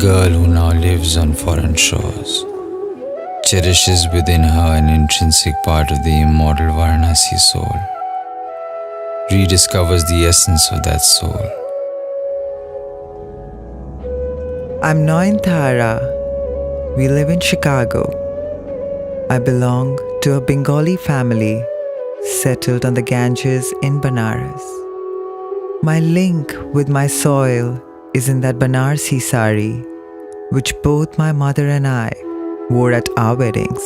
girl who now lives on foreign shores, cherishes within her an intrinsic part of the immortal Varanasi soul, rediscovers the essence of that soul. I'm Nointara. We live in Chicago. I belong to a Bengali family settled on the Ganges in Banaras. My link with my soil is in that Banarsi sari, which both my mother and I wore at our weddings.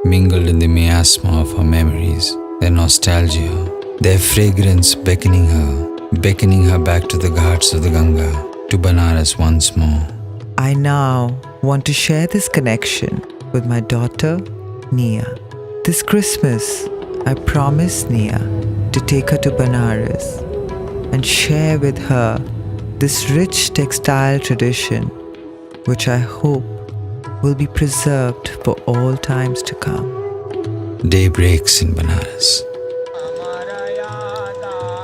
Mingled in the miasma of her memories, their nostalgia, their fragrance beckoning her back to the ghats of the Ganga, to Banaras once more. I now want to share this connection with my daughter, Nia. This Christmas, I promised Nia to take her to Banaras and share with her this rich textile tradition, which I hope will be preserved for all times to come. Day breaks in Banaras,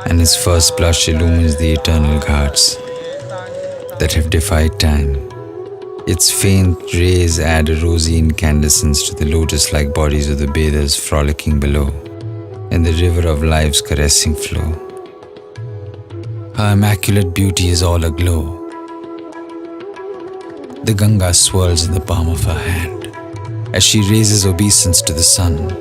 and its first blush illumines the eternal ghats that have defied time. Its faint rays add a rosy incandescence to the lotus-like bodies of the bathers frolicking below, and the river of life's caressing flow. Her immaculate beauty is all aglow. The Ganga swirls in the palm of her hand as she raises obeisance to the sun.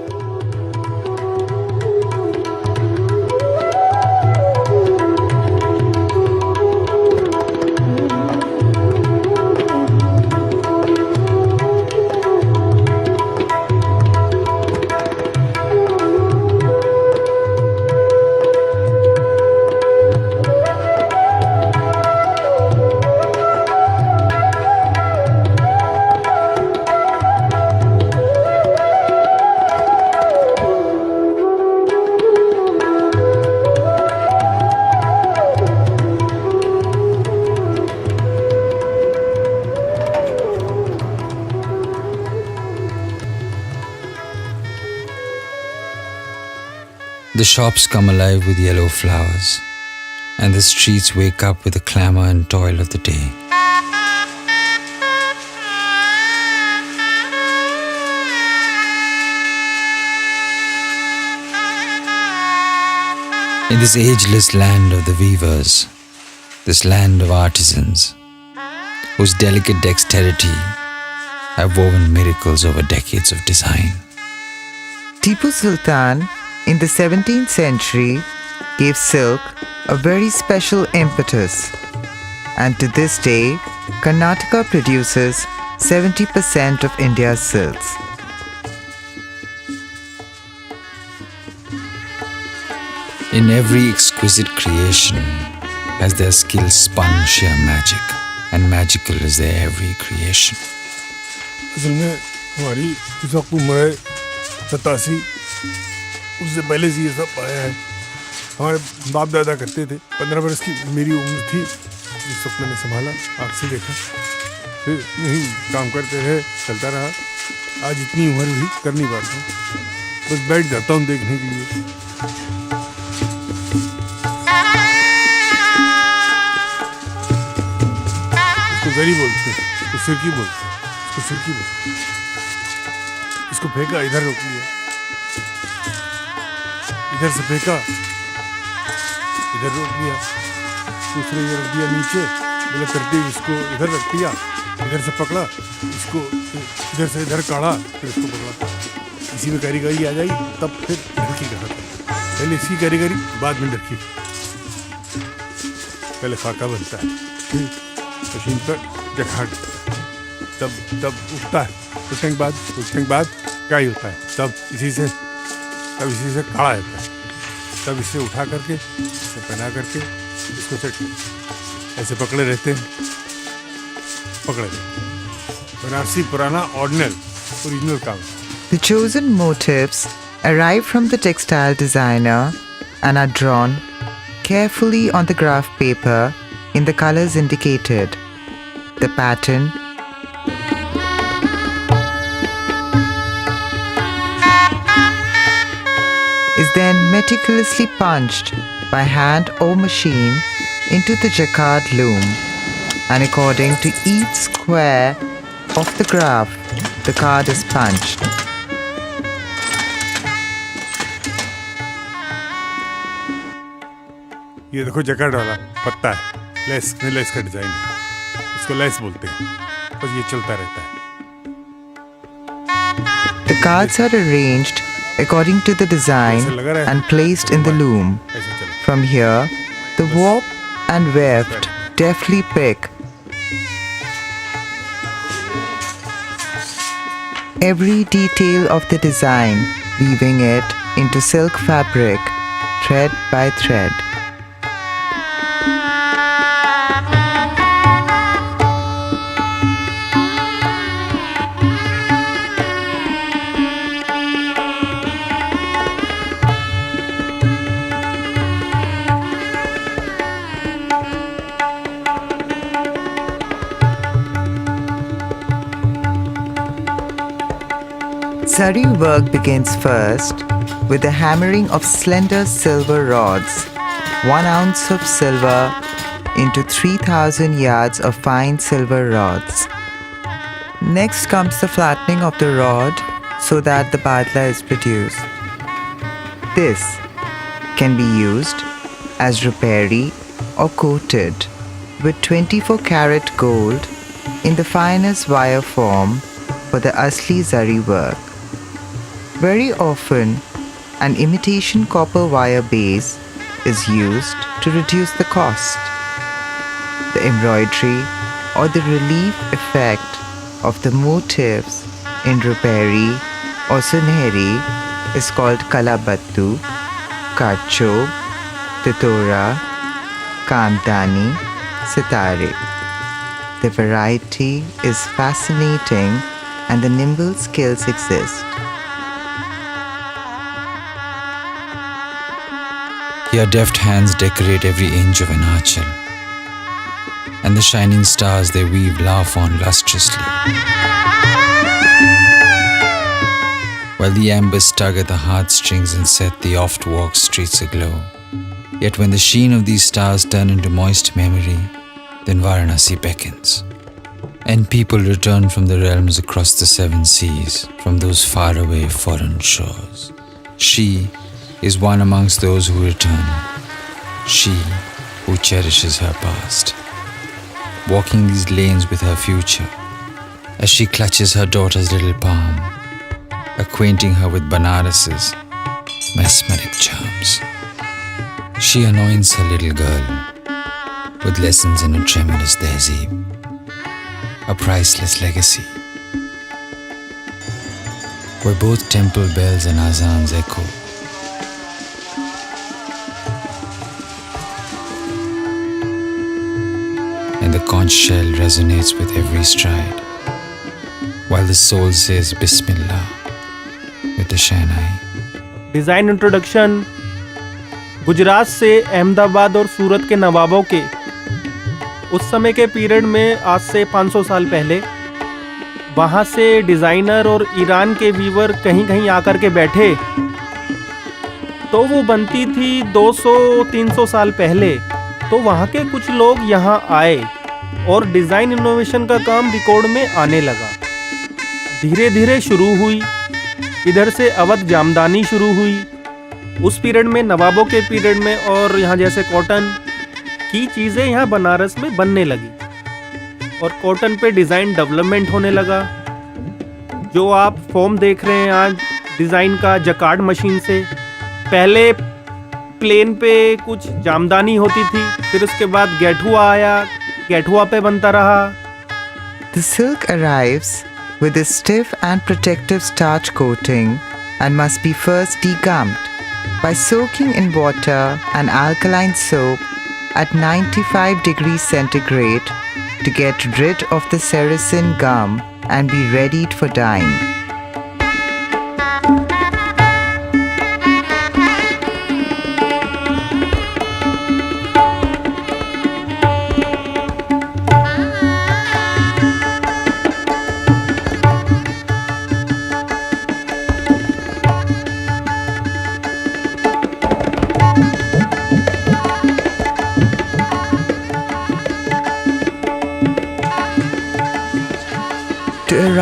The shops come alive with yellow flowers, and the streets wake up with the clamor and toil of the day. In this ageless land of the weavers, this land of artisans, whose delicate dexterity have woven miracles over decades of design. Tipu Sultan in the 17th century gave silk a very special impetus, and to this day, Karnataka produces 70% of India's silks. In every exquisite creation has their skill spun sheer magic, and magical is their every creation. असल में हमारी इस वक्त उम्र है 87, उससे पहले से ये सब आया है। हमारे बाप दादा करते थे। 15 वर्ष की मेरी उम्र थी जिस वक्त मैंने संभाला, आँख से देखा, फिर यही काम करते रहे, चलता रहा। आज इतनी उम्र भी कर नहीं पाता हूँ, बस बैठ जाता हूँ देखने के लिए। इसको गरी बोलते हैं, इसको सिरकी बोलते हैं, इसको सिरकी बोलते हैं। इसको फेंका, इधर रोक लिया, इधर से फेंका, इधर रोक दिया, दूसरे इधर रख दिया नीचे, बोले तरतीब इसको इधर रख दिया, इधर से पकड़ा, इसको इधर से इधर काढ़ा, फिर इसको पकड़ा। इसी में कारीगरी आ जाएगी, तब फिर ढरकी कहा। पहले इसकी कारीगरी, बाद में ढरकी। पहले फाका बनता है, फिर मशीन पर जखाट, तब उठता है, उठने के बाद क्या ही होता है, तब इसी से काढ़ा जाता है, तब इसे उठा करके, इसे पहना करके, इसको सेट ऐसे पकड़े रहते हैं, बनारसी पुराना ओरिजिनल काम। The chosen motifs arrive from the textile designer and are drawn carefully on the graph paper in the colors indicated. The pattern is then meticulously punched by hand or machine into the jacquard loom. and according to each square of the graph, the card is punched. ये देखो जकड़ वाला पत्ता है, less में less का design है, इसको लेस बोलते हैं, बस ये चलता रहता है. The cards are arranged according to the design and placed in the loom. ऐसे चलो. From here, the warp and weft deftly pick every detail of the design, weaving it into silk fabric, thread by thread. Zari work begins first with the hammering of slender silver rods, 1 ounce of silver into 3,000 yards of fine silver rods. Next comes the flattening of the rod so that the badla is produced. This can be used as rupari or coated with 24 karat gold in the finest wire form for the asli zari work. Very often, an imitation copper wire base is used to reduce the cost. The embroidery or the relief effect of the motifs in rupari or sunehri is called kalabattu, kacho, titora, kamdani, sitare. The variety is fascinating and the nimble skills exist. Your deft hands decorate every inch of an archel, and the shining stars they weave laugh on lustrously, while the ambers tug at the heartstrings and set the oft-walked streets aglow. Yet when the sheen of these stars turn into moist memory, then Varanasi beckons, and people return from the realms across the 7 seas, from those faraway foreign shores. She is one amongst those who return, she who cherishes her past, walking these lanes with her future, as she clutches her daughter's little palm, acquainting her with Banaras's mesmeric charms. She anoints her little girl with lessons in a tremulous tehzeeb, a priceless legacy, where both temple bells and azans echo. And the conch shell resonates with every stride, while the soul says Bismillah with the Shahnai. Design introduction Gujarat से अहमदाबाद और सूरत के नवाबों के उस समय के period में, आज से 500 साल पहले, वहाँ से डिज़ाइनर और ईरान के वीवर कहीं कहीं आकर के बैठे, तो वो बनती थी 200-300 साल पहले. तो वहाँ के कुछ लोग यहाँ आए और डिज़ाइन इनोवेशन का काम रिकॉर्ड में आने लगा. धीरे धीरे शुरू हुई, इधर से अवध जामदानी शुरू हुई उस पीरियड में, नवाबों के पीरियड में, और यहाँ जैसे कॉटन की चीज़ें यहाँ बनारस में बनने लगी और कॉटन पे डिज़ाइन डेवलपमेंट होने लगा. जो आप फॉर्म देख रहे हैं आज डिज़ाइन का, जकार्ड मशीन से, पहले प्लेन पे कुछ जामदानी होती थी, फिर उसके बाद गेठुआ आया, गेठुआ पे बनता रहा. The silk arrives with a stiff and protective starch coating and must be first degummed by soaking in water and alkaline soap at 95 degrees centigrade to get rid of the sericin gum and be readied for dyeing.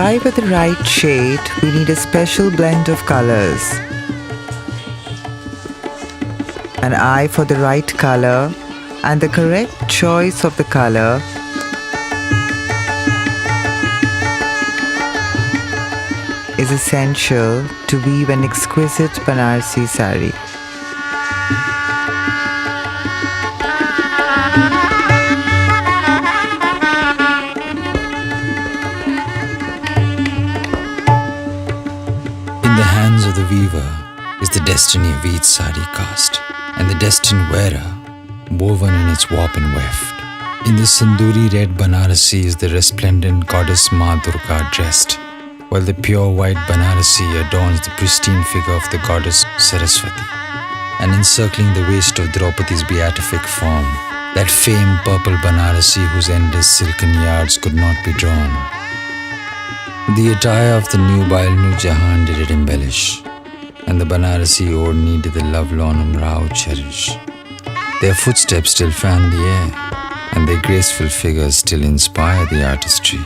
arrive at the right shade, we need a special blend of colors. An eye for the right color and the correct choice of the color is essential to weave an exquisite Banarasi sari. In the hands of the weaver is the destiny of each sari cast, and the destined wearer woven in its warp and weft. In the sanduri red Banarasi is the resplendent goddess Ma Durga dressed, while the pure white Banarasi adorns the pristine figure of the goddess Saraswati, and encircling the waist of Draupadi's beatific form, that famed purple Banarasi whose endless silken yards could not be drawn. The attire of the nubile Nur Jahan did it embellish, and the Banarasi Odni did the lovelorn Rao cherish. Their footsteps still fan the air, and their graceful figures still inspire the artistry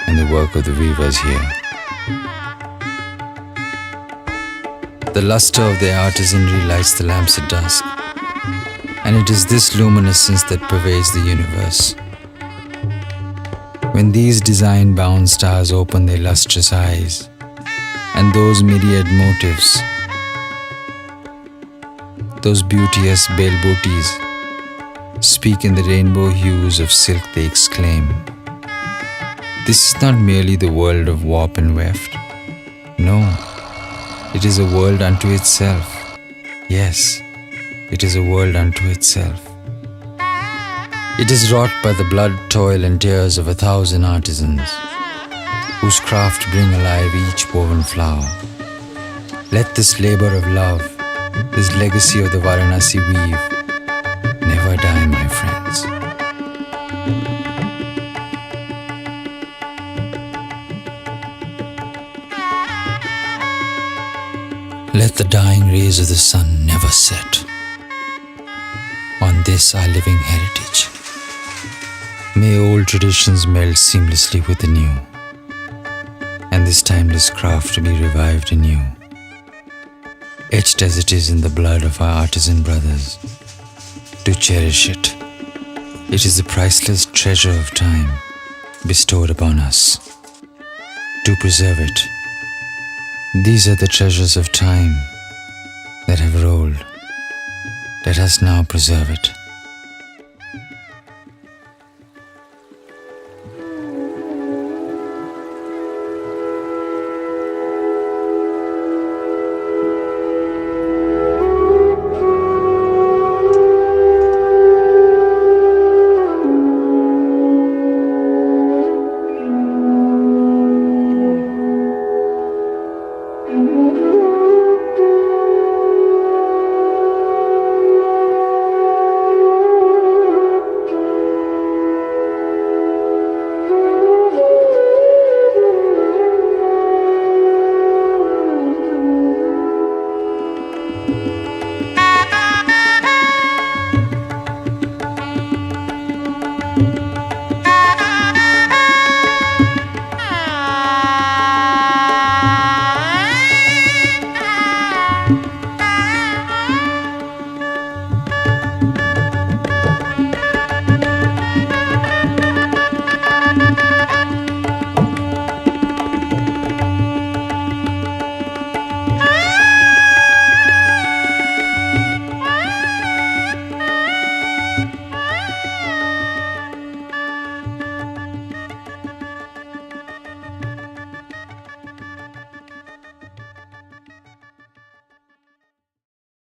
and the work of the weavers here. The luster of their artisanry lights the lamps at dusk, and it is this luminescence that pervades the universe. When these design-bound stars open their lustrous eyes, and those myriad motifs, those beauteous bale-booties, speak in the rainbow hues of silk, they exclaim, "This is not merely the world of warp and weft. No, it is a world unto itself. Yes, it is a world unto itself. It is wrought by the blood, toil and tears of 1,000 artisans, whose craft bring alive each woven flower. Let this labor of love, this legacy of the Varanasi weave, never die, my friends." Let the dying rays of the sun never set on this our living heritage. May old traditions meld seamlessly with the new, and this timeless craft be revived anew. Etched as it is in the blood of our artisan brothers, to cherish it. It is the priceless treasure of time bestowed upon us. To preserve it. These are the treasures of time that have rolled. Let us now preserve it.